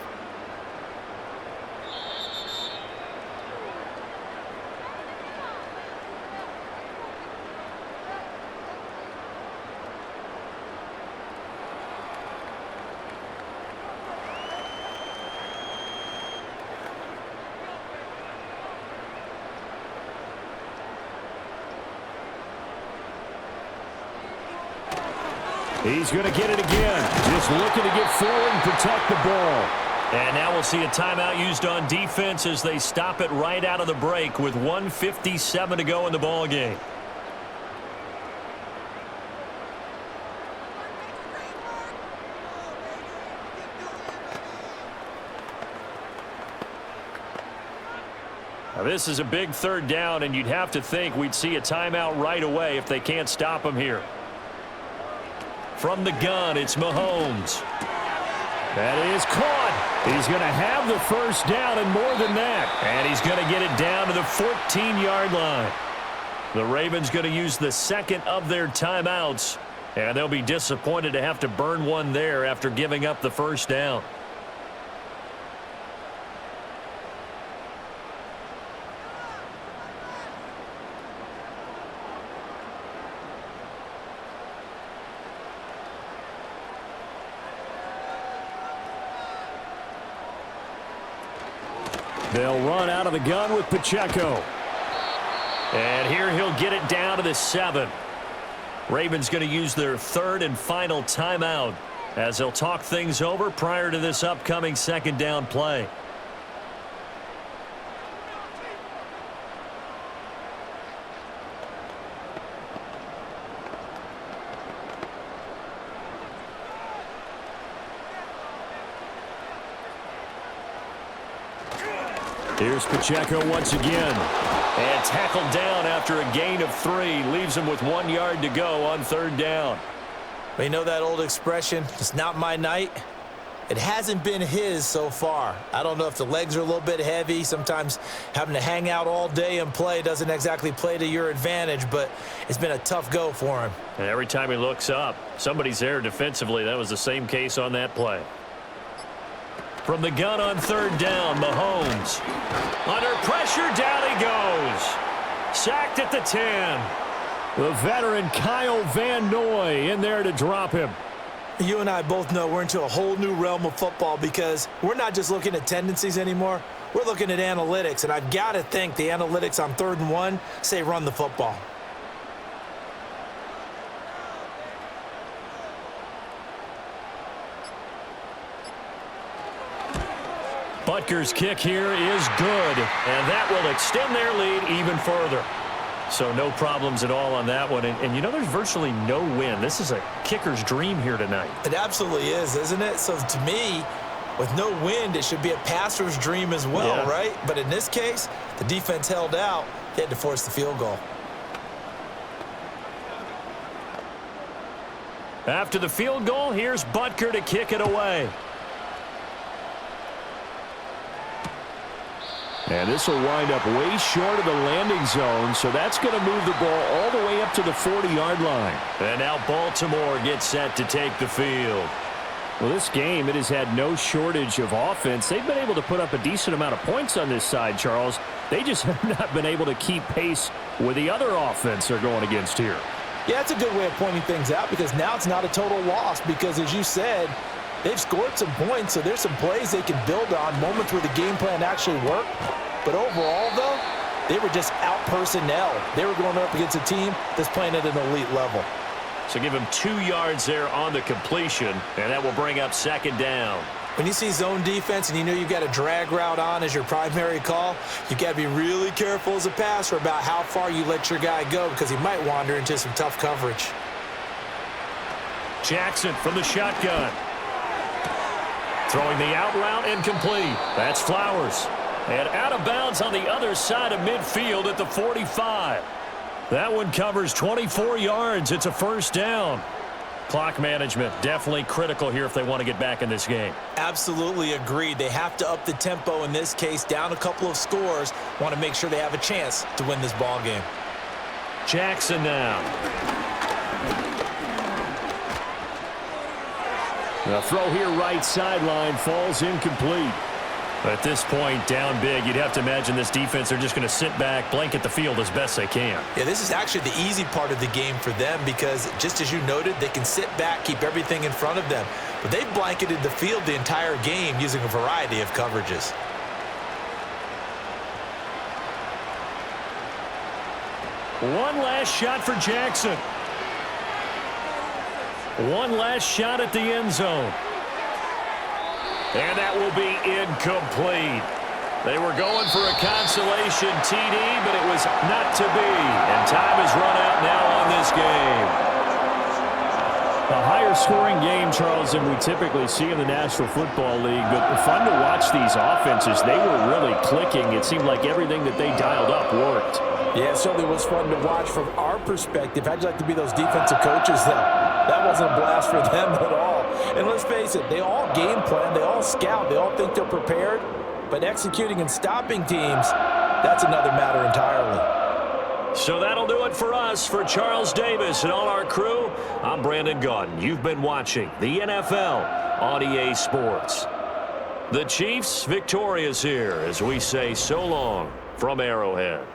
He's going to get it again. Just looking to get forward and protect the ball. And now we'll see a timeout used on defense as they stop it right out of the break with 1:57 to go in the ball game. Now this is a big 3rd down, and you'd have to think we'd see a timeout right away if they can't stop him here. From the gun, it's Mahomes. That is caught. He's going to have the first down and more than that. And he's going to get it down to the 14-yard line. The Ravens going to use the second of their timeouts. And they'll be disappointed to have to burn one there after giving up the first down. They'll run out of the gun with Pacheco. And here he'll get it down to the 7. Ravens going to use their 3rd and final timeout as they'll talk things over prior to this upcoming second down play. Here's Pacheco once again. And tackled down after a gain of 3. Leaves him with 1 yard to go on 3rd down. Well, you know that old expression, it's not my night? It hasn't been his so far. I don't know if the legs are a little bit heavy. Sometimes having to hang out all day and play doesn't exactly play to your advantage, but it's been a tough go for him. And every time he looks up, somebody's there defensively. That was the same case on that play. From the gun on 3rd down, Mahomes. Under pressure, down he goes. Sacked at the 10. The veteran Kyle Van Noy in there to drop him. You and I both know we're into a whole new realm of football because we're not just looking at tendencies anymore. We're looking at analytics, and I've got to think the analytics on 3rd and 1 say run the football. Butker's kick here is good, and that will extend their lead even further. So no problems at all on that one. And you know, there's virtually no wind. This is a kicker's dream here tonight. It absolutely is, isn't it? So to me, with no wind, it should be a passer's dream as well, right? But in this case, the defense held out. They had to force the field goal. After the field goal, here's Butker to kick it away. And this will wind up way short of the landing zone, so that's going to move the ball all the way up to the 40-yard line. And now Baltimore gets set to take the field. Well, this game, it has had no shortage of offense. They've been able to put up a decent amount of points on this side, Charles. They just have not been able to keep pace with the other offense they're going against here. Yeah, that's a good way of pointing things out because now it's not a total loss because, as you said, they've scored some points, so there's some plays they can build on, moments where the game plan actually worked. But overall, though, they were just out personnel. They were going up against a team that's playing at an elite level. So give him 2 yards there on the completion, and that will bring up 2nd down. When you see zone defense and you know you've got a drag route on as your primary call, you've got to be really careful as a passer about how far you let your guy go because he might wander into some tough coverage. Jackson from the shotgun. Throwing the out route incomplete. That's Flowers. And out of bounds on the other side of midfield at the 45. That one covers 24 yards. It's a 1st down. Clock management definitely critical here if they want to get back in this game. Absolutely agreed. They have to up the tempo in this case, down a couple of scores. Want to make sure they have a chance to win this ball game. Jackson now. The throw here right sideline falls incomplete. At this point, down big, you'd have to imagine this defense, they're just going to sit back, blanket the field as best they can. Yeah, this is actually the easy part of the game for them because, just as you noted, they can sit back, keep everything in front of them. But they've blanketed the field the entire game using a variety of coverages. One last shot for Jackson. One last shot at the end zone. And that will be incomplete. They were going for a consolation TD, but it was not to be. And time has run out now on this game. A higher scoring game, Charles, than we typically see in the National Football League. But fun to watch these offenses. They were really clicking. It seemed like everything that they dialed up worked. Yeah, it certainly was fun to watch from our perspective. How'd you like to be those defensive coaches, though? That wasn't a blast for them at all. And let's face it, they all game plan, they all scout, they all think they're prepared. But executing and stopping teams, that's another matter entirely. So that'll do it for us. For Charles Davis and all our crew, I'm Brandon Gaudin. You've been watching the NFL on EA Sports. The Chiefs victorious here as we say so long from Arrowhead.